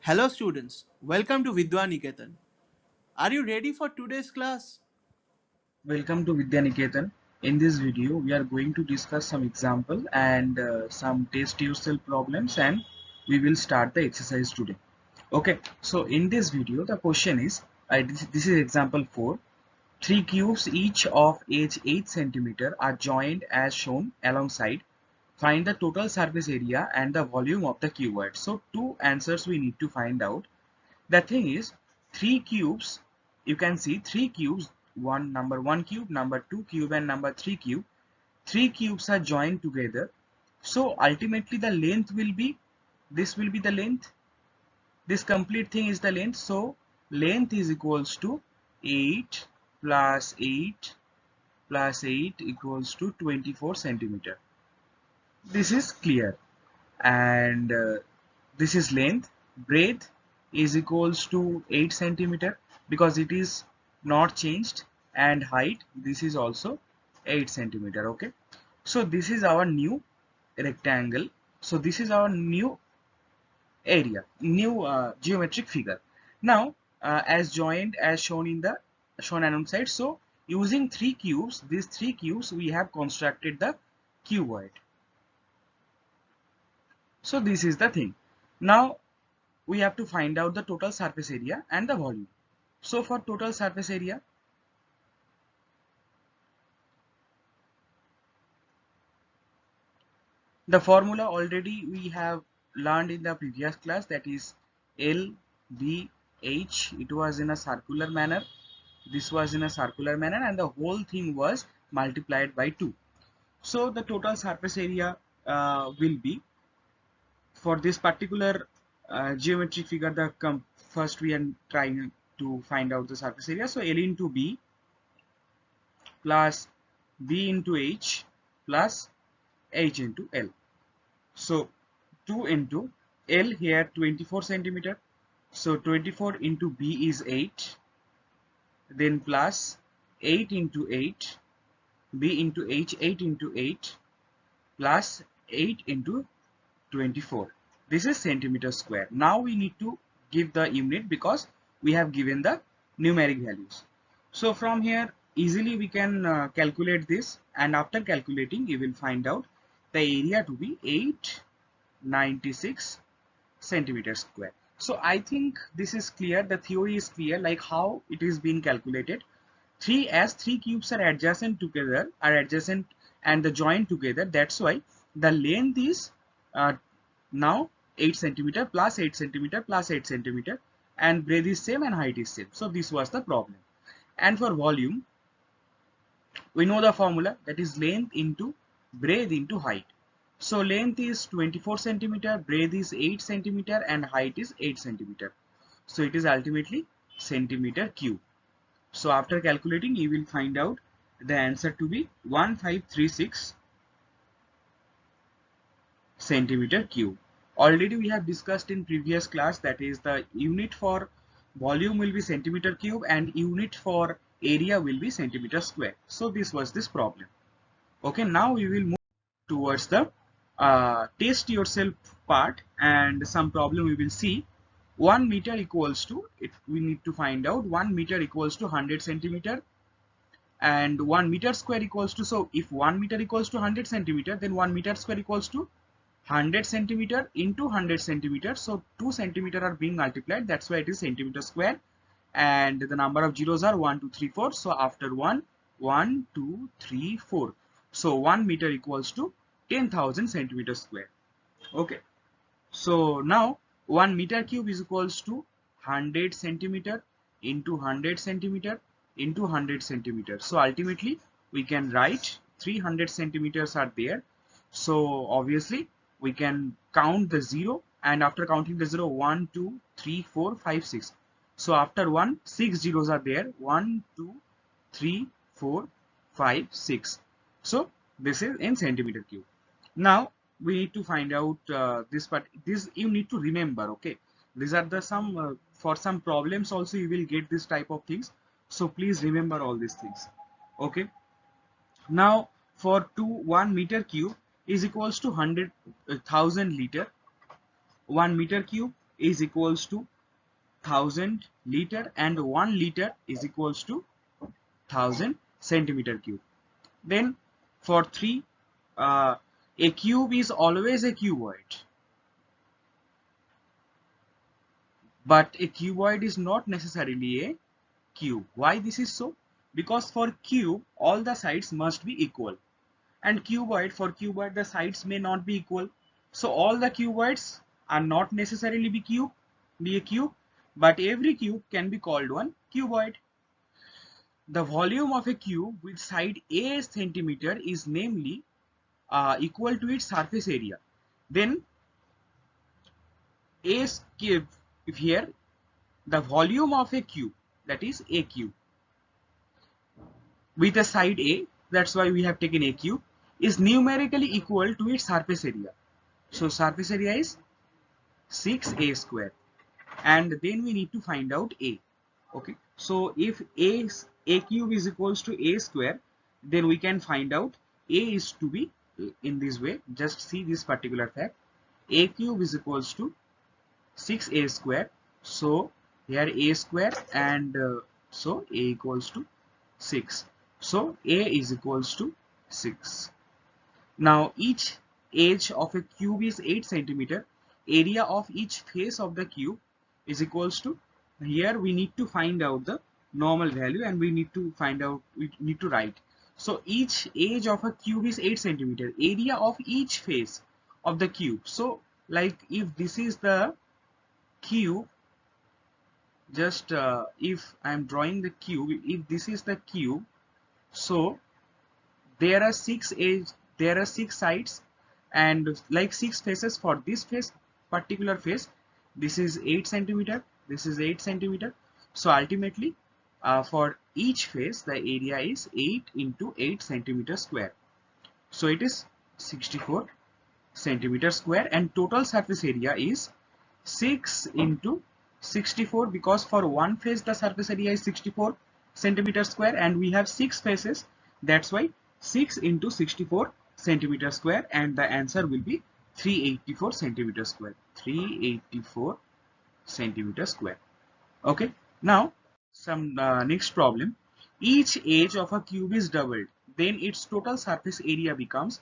Hello students, welcome to Vidya Niketan. Are you ready for today's class? Welcome to Vidya Niketan. In this video, we are going to discuss some example and some test yourself problems, and we will start the exercise today. Okay, so in this video, the question is, this is example 4. Three cubes each of age 8 centimeter are joined as shown alongside. Find the total surface area and the volume of the cuboid. So two answers we need to find out. The thing is, three cubes, you can see three cubes, number one cube, number two cube, and number three cube. Three cubes are joined together. So ultimately the length will be, this will be the length. This complete thing is the length. So length is equals to 8 plus 8 plus 8 equals to 24 centimeter. This is clear. And this is length. Breadth is equals to 8 centimeter because it is not changed, and height, this is also 8 centimeter. Okay, so this is our new rectangle. So this is our new area, new geometric figure. Now as joined as shown in the alongside. So using three cubes, these three cubes, we have constructed the cuboid. So this is the thing. Now we have to find out the total surface area and the volume. So for total surface area, the formula already we have learned in the previous class, that is L B H. It was in a circular manner. This was in a circular manner, and the whole thing was multiplied by 2. So the total surface area will be, for this particular geometric figure, first we are trying to find out the surface area. So L into B plus B into H plus H into L. So 2 into L here 24 centimeter. So 24 into B is 8. Then plus 8 into 8. B into H, 8 into 8 plus 8 into 24. This is centimeter square. Now we need to give the unit because we have given the numeric values. So from here easily we can calculate this, and after calculating you will find out the area to be 896 centimeters square. So I think this is clear, the theory is clear, like how it is being calculated. Three cubes are adjacent and the joined together, that's why the length is now 8 centimeter plus 8 centimeter plus 8 centimeter, and breadth is same and height is same. So this was the problem. And for volume, we know the formula, that is length into breadth into height. So length is 24 centimeter, breadth is 8 centimeter, and height is 8 centimeter. So it is ultimately centimeter cube. So after calculating, you will find out the answer to be 1536 centimeter cube. Already we have discussed in previous class, that is the unit for volume will be centimeter cube and unit for area will be centimeter square. So this was this problem. Okay, now we will move towards the test yourself part, and some problem we will see. 1 meter equals to, we need to find out 1 meter equals to 100 centimeter, and 1 meter square equals to, so if 1 meter equals to 100 centimeter, then 1 meter square equals to 100 centimeter into 100 centimeter. So 2 centimeter are being multiplied, that's why it is centimeter square, and the number of zeros are 1 2 3 4. So after 1 1 2 3 4, so 1 meter equals to 10,000 centimeters square. Okay, so now 1 meter cube is equals to 100 centimeter into 100 centimeter into 100 centimeter. So ultimately we can write 300 centimeters are there. So obviously we can count the 0, and after counting the 0, 1 2 3 4 5 6. So after 1, 6 zeros are there, 1 2 3 4 5 6. So this is in centimeter cube. Now we need to find out this, but this you need to remember. Okay, these are the some for some problems also you will get this type of things, so please remember all these things. Okay, now for 1 meter cube is equals to 100,000 liter. 1 meter cube is equals to 1000 liter and 1 liter is equals to 1000 centimeter cube. Then for 3, a cube is always a cuboid, but a cuboid is not necessarily a cube. Why this is so? Because for cube all the sides must be equal, and for cuboid the sides may not be equal. So all the cuboids are not necessarily be a cube, but every cube can be called one cuboid. The volume of a cube with side a centimeter is namely equal to its surface area. Then a cube, if here the volume of a cube, that is a cube with a side a, that's why we have taken a cube, is numerically equal to its surface area. So surface area is 6a square, and then we need to find out a. Okay, so if a cube is equals to a square, then we can find out a is to be in this way. Just see this particular fact: a cube is equals to 6a square. So here a square, and so a equals to 6. So a is equals to 6. Now each edge of a cube is 8 centimeter. Area of each face of the cube is equals to, here we need to find out the normal value, and we need to write. So each edge of a cube is 8 centimeter. Area of each face of the cube. So like if this is the cube, just if I am drawing the cube, if this is the cube, so there are 6 sides and like 6 faces. For this face, particular face, this is 8 centimeter, this is 8 centimeter. So ultimately for each face the area is 8 into 8 centimeter square. So it is 64 centimeter square, and total surface area is 6 into 64, because for one face the surface area is 64 centimeter square and we have 6 faces. That's why 6 into 64 centimeter square, and the answer will be 384 centimeter square. 384 centimeter square. Okay, now some next problem. Each edge of a cube is doubled, then its total surface area becomes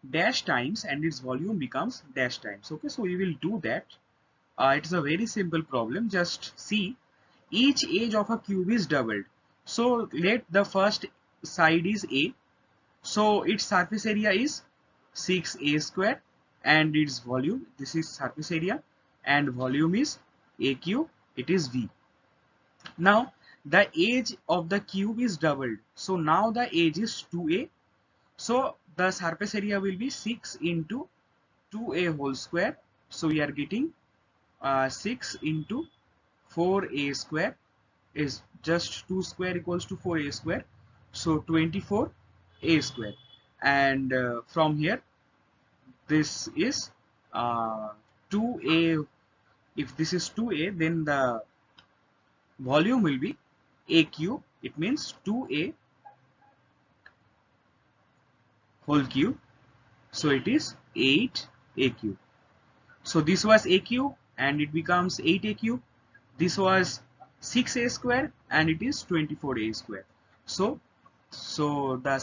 dash times and its volume becomes dash times. Okay, so we will do that. It's a very simple problem. Just see, each edge of a cube is doubled. So let the first side is a, so its surface area is 6a square, and its volume, this is surface area, and volume is a cube, it is v. Now the edge of the cube is doubled, so now the edge is 2a, so the surface area will be 6 into 2a whole square. So we are getting 6 into 4a square is just 2 square equals to 4a square, so 24a square. And from here this is 2a. If this is 2a, then the volume will be a cube. It means 2a whole cube, so it is 8a cube. So this was a cube and it becomes 8a cube. This was 6a square and it is 24a square. So the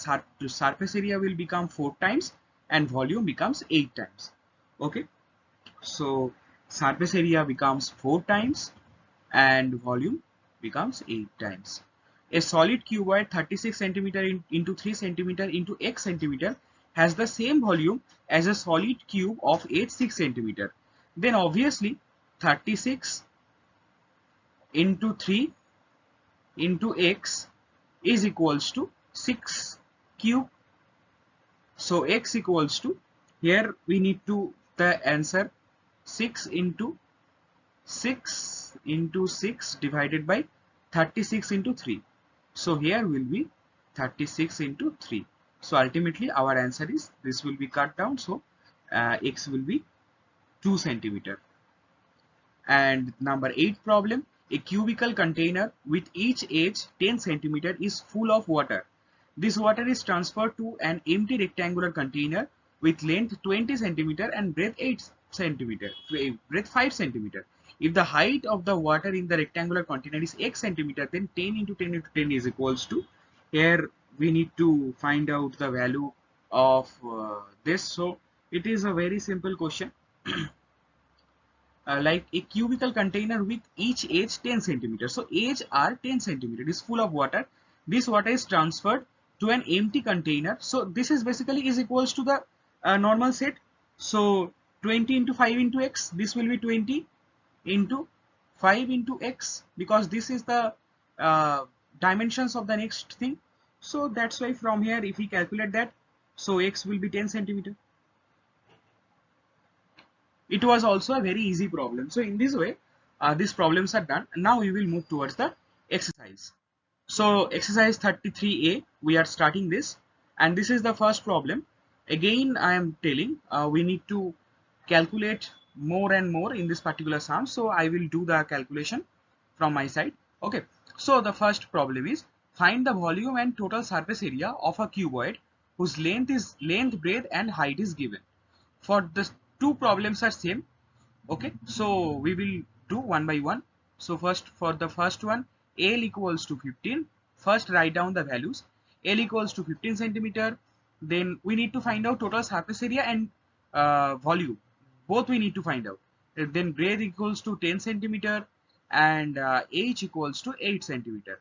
surface area will become 4 times and volume becomes 8 times. Okay, so surface area becomes 4 times and volume becomes 8 times. A solid cuboid 36 cm into 3 cm into x centimeter has the same volume as a solid cube of 86 cm. Then obviously 36 into 3 into x is equals to 6 cube. So x equals to, here we need to the answer 6 into 6 divided by 36 into 3. So here will be 36 into 3. So ultimately our answer is, this will be cut down, so x will be 2 centimeter. And number 8 problem, a cubical container with each edge 10 centimeter is full of water. This water is transferred to an empty rectangular container with length 20 centimeter and breadth 8 centimeter, breadth 5 centimeter. If the height of the water in the rectangular container is x centimeter, then 10 into 10 into 10 is equals to, here we need to find out the value of this. So it is a very simple question. Like a cubical container with each edge 10 centimeters. So edge are 10 centimeters. It is full of water. This water is transferred to an empty container. So this is basically is equals to the normal set. So 20 into 5 into x. This will be 20 into 5 into x, because this is the dimensions of the next thing. So that's why from here if we calculate that, so x will be 10 centimeter. It was also a very easy problem. So in this way, these problems are done. Now we will move towards the exercise. So exercise 33a, we are starting this, and this is the first problem. Again, I am telling we need to calculate more and more in this particular sum. So I will do the calculation from my side. Okay. So the first problem is, find the volume and total surface area of a cuboid whose length, breadth, and height is given. For the two problems are same. Okay, so we will do one by one. So first, for the first one, L equals to 15. First write down the values. L equals to 15 centimeter. Then we need to find out total surface area and volume. Both we need to find out. Then breadth equals to 10 centimeter and h equals to 8 centimeter.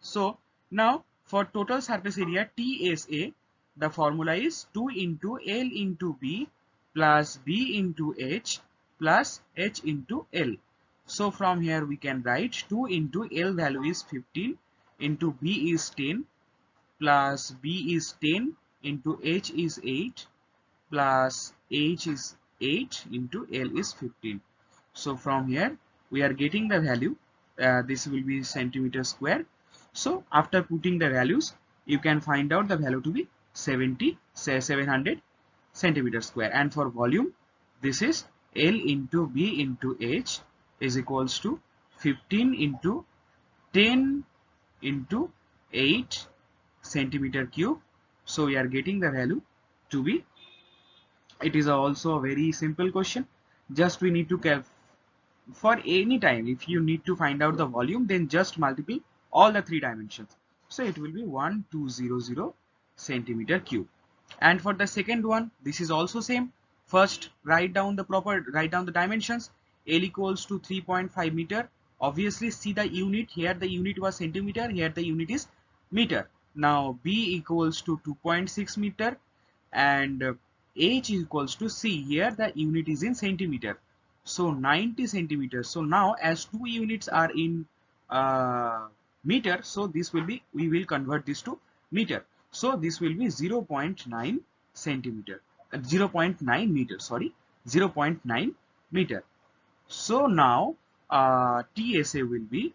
So now for total surface area TSA, the formula is 2 into L into B plus B into H plus H into L. So from here we can write 2 into L value is 15 into B is 10 plus B is 10 into H is 8 plus H is 8 into L is 15. So from here we are getting the value. This will be centimeter square. So after putting the values, you can find out the value to be 700 centimeter square. And for volume, this is L into B into H is equals to 15 into 10 into 8 centimeter cube. So we are getting the value to be, it is also a very simple question. Just we need to for any time, if you need to find out the volume, then just multiply all the three dimensions. So it will be 1200 centimeter cube. And for the second one, this is also same. First write down the dimensions. L equals to 3.5 meter. Obviously see the unit. Here the unit was centimeter, here the unit is meter. Now B equals to 2.6 meter and H equals to C. Here the unit is in centimeter. So 90 centimeters. So now as two units are in meter, so this will be, we will convert this to meter. So this will be 0.9 centimeter, 0.9 meter, sorry, 0.9 meter. So now TSA will be,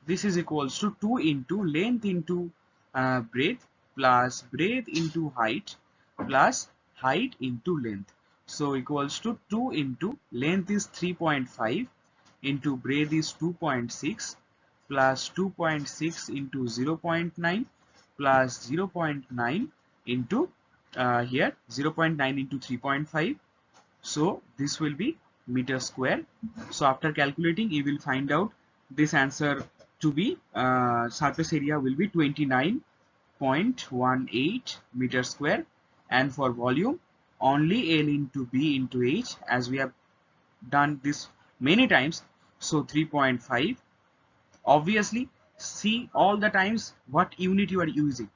this is equals to 2 into length into breadth plus breadth into height plus height into length. So equals to 2 into length is 3.5 into breadth is 2.6 plus 2.6 into 0.9 plus 0.9 into here 0.9 into 3.5. So this will be meter square. So after calculating, you will find out this answer to be surface area will be 29.18 meter square, and for volume only L into B into H, as we have done this many times. So 3.5. Obviously see all the times what unit you are using.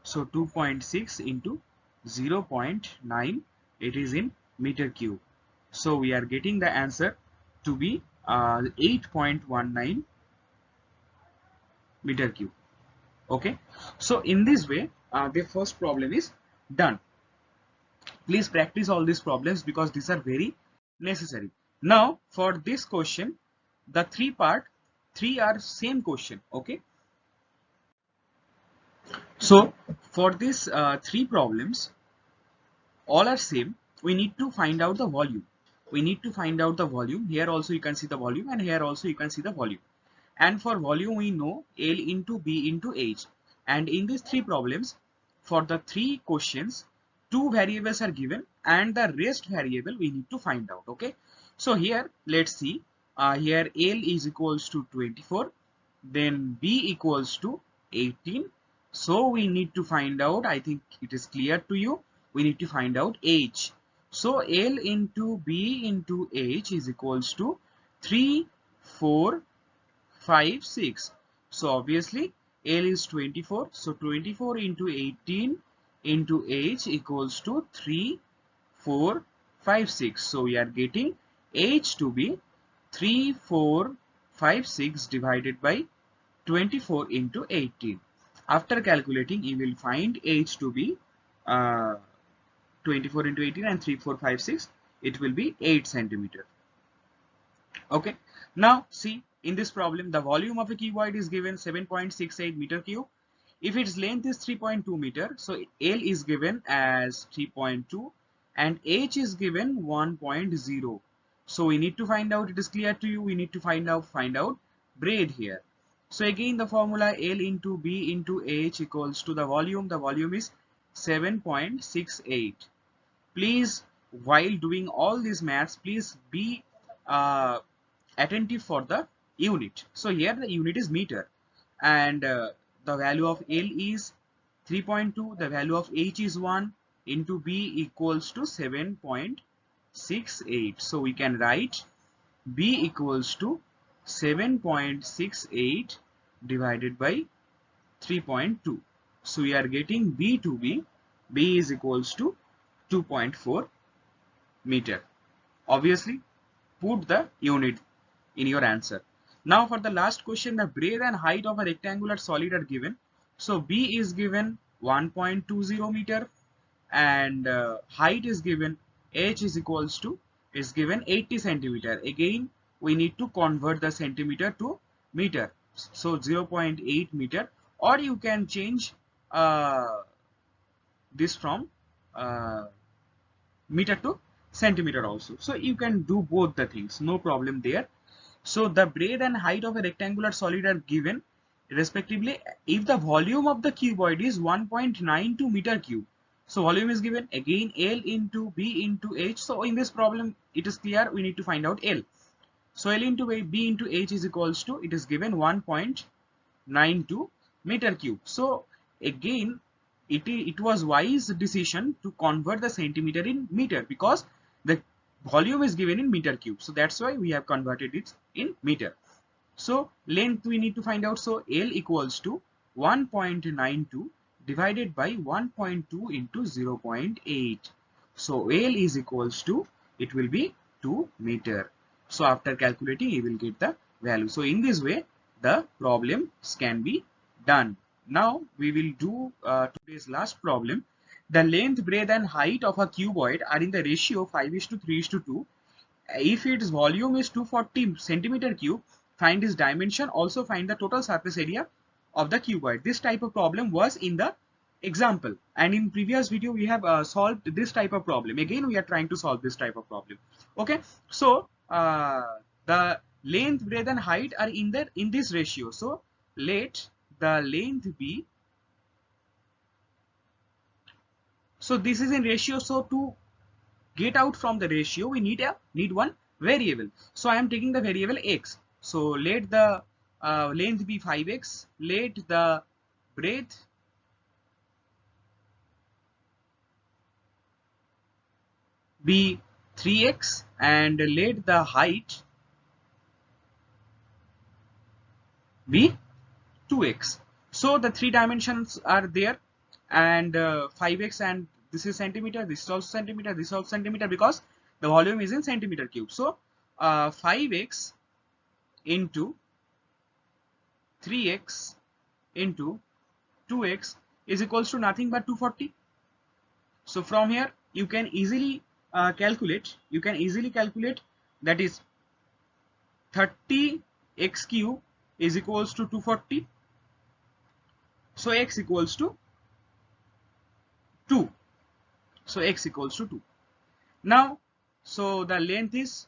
So 2.6 into 0.9, it is in meter cube. So we are getting the answer to be 8.19 meter cube. Okay, so in this way the first problem is done. Please practice all these problems because these are very necessary. Now for this question, the three are same question. Okay, so for this three problems, all are same. We need to find out the volume. We need to find out the volume. Here also you can see the volume, and here also you can see the volume. And for volume we know L into B into H. And in these three problems, for the three questions, two variables are given and the rest variable we need to find out. Okay, So here let's see, here L is equals to 24, then B equals to 18. So we need to find out, I think it is clear to you, we need to find out H. So L into B into H is equals to 3, 4, 5, 6. So obviously L is 24. So 24 into 18 into H equals to 3, 4, 5, 6. So we are getting H to be 3, 4, 5, 6 divided by 24 into 18. After calculating, you will find H to be uh, 24 into 18 and 3, 4, 5, 6. It will be 8 centimeter. Okay. Now see, in this problem, the volume of a cuboid is given 7.68 meter cube. If its length is 3.2 meter, so L is given as 3.2 and H is given 1.0. So we need to find out, it is clear to you, we need to find out breadth here. So again the formula L into B into H equals to the volume is 7.68. Please, while doing all these maths, please be uh, attentive for the unit. So here the unit is meter, and the value of L is 3.2, the value of H is 1, into B equals to 7.68. So we can write B equals to 7.68 divided by 3.2. So we are getting B to be, B is equals to 2.4 meter. Obviously, put the unit in your answer. Now for the last question, the breadth and height of a rectangular solid are given. So B is given 1.20 meter and height is given, H is equals to, is given 80 centimeter. Again, we need to convert the centimeter to meter. So 0.8 meter, or you can change this from meter to centimeter also. So you can do both the things, no problem there. So the breadth and height of a rectangular solid are given respectively if the volume of the cuboid is 1.92 meter cube. So volume is given, again L into B into H. So in this problem it is clear, we need to find out L. So L into B into H is equals to, it is given 1.92 meter cube. So again it was wise decision to convert the centimeter in meter because the volume is given in meter cube. So that's why we have converted it in meter. So length we need to find out. So L equals to 1.92 divided by 1.2 into 0.8. So L is equals to, it will be 2 meter. So after calculating, you will get the value. So in this way, the problems can be done. Now we will do today's last problem. The length, breadth and height of a cuboid are in the ratio 5:3:2. If its volume is 240 centimeter cube, find its dimension. Also find the total surface area of the cuboid. This type of problem was in the example, and in previous video we have solved this type of problem. Again we are trying to solve this type of problem. Okay, so the length, breadth and height are in this ratio. So let the length be, so this is in ratio. So to get out from the ratio, we need one variable. So I am taking the variable x. So let the length be 5x, let the breadth be 3x, and let the height be 2x. So the three dimensions are there, and 5x, and this is centimeter, this is also centimeter, this is also centimeter, because the volume is in centimeter cube. So 5x into 3x into 2x is equals to nothing but 240. So from here you can easily calculate, that is 30x cube is equals to 240. So x equals to 2. So x equals to 2. Now, so the length is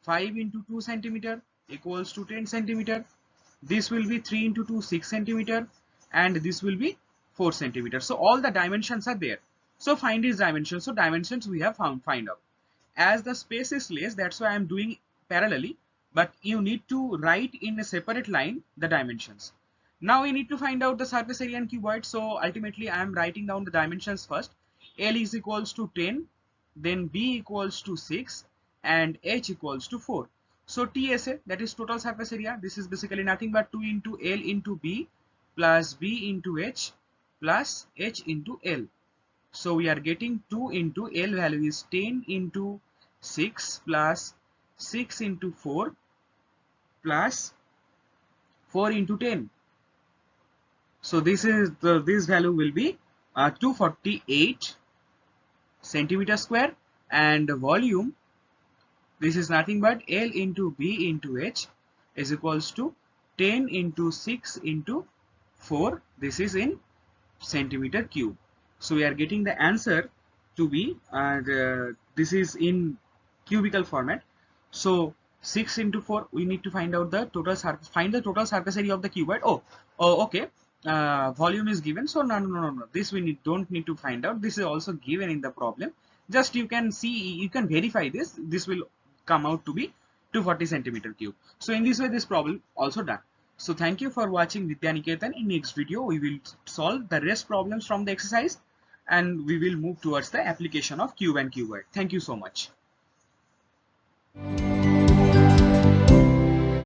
5 into 2 centimeter equals to 10 centimeter. This will be 3 into 2, 6 centimeter, and this will be 4 centimeter. So all the dimensions are there. So find these dimensions. So dimensions we have find out. as the space is less, that's why I'm doing parallelly, but you need to write in a separate line the dimensions. Now we need to find out the surface area and cuboid. So ultimately I am writing down the dimensions first. L is equals to 10, then B equals to 6, and H equals to 4. So TSA, that is total surface area, this is basically nothing but 2 into L into B plus B into H plus H into L. So we are getting 2 into L value is 10 into 6 plus 6 into 4 plus 4 into 10. So this value will be 248 centimeter square, and volume, this is nothing but L into B into H is equals to 10 into 6 into 4. This is in centimeter cube. So we are getting the answer to be this is in cubical format. So 6 into 4, we need to find out the total surface, find the total surface area of the cuboid. Oh, okay. Volume is given, so no, this we don't need to find out. This is also given in the problem. Just you can see, you can verify this will come out to be 240 centimeter cube. So in this way this problem also done. So thank you for watching Vidyaniketan. In next video we will solve the rest problems from the exercise, and we will move towards the application of cube and cuboid. Thank you so much.